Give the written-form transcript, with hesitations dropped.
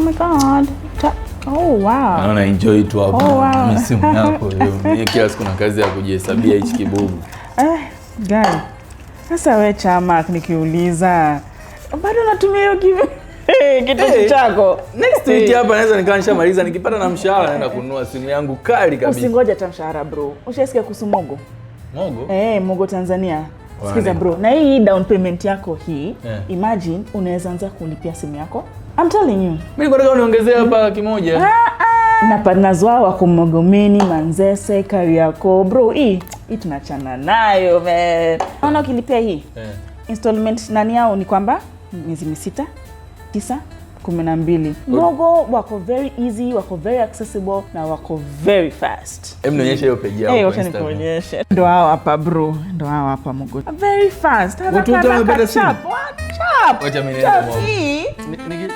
my god. Oh wow. Naona enjoy tu hapo. Oh, wow. Mimi simu yako hiyo. Mimi kila siku na kazi ya kujihesabia hichi kibubu. Guy. Sasa wewe chama nikiuliza bado natumia hiyo kitu chako. Next week hapa naweza nikawa nishamaliza, nikipata na mshahara naenda kununua simu yangu kali kabisa. Usingoje hata mshahara bro. Ushasikia kuhusu Mogo? Mogo? Mogo Tanzania. Sikiza bro, na hii down payment yako hii, imagine unaweza anza kulipia simu yako. I'm telling you. Mimi nataka uniongezea hapa laki moja. Na partners wao wako Magomeni, Manzese, Kariakoo. Bro, hii tunachana nayo man. Unaona ukilipia hii installment nani yao ni kwamba miezi 6, 9, 12. Mogo wako very easy, wako very accessible na wako very fast. Hebu nionyeshe hiyo page yao kwa Instagram. Nikuonyeshe. Ndo hao hapa bro, ndo hao hapa Mogo. Very fast. Utu umepata simu. Chap. Wacha mimi niende Mogo.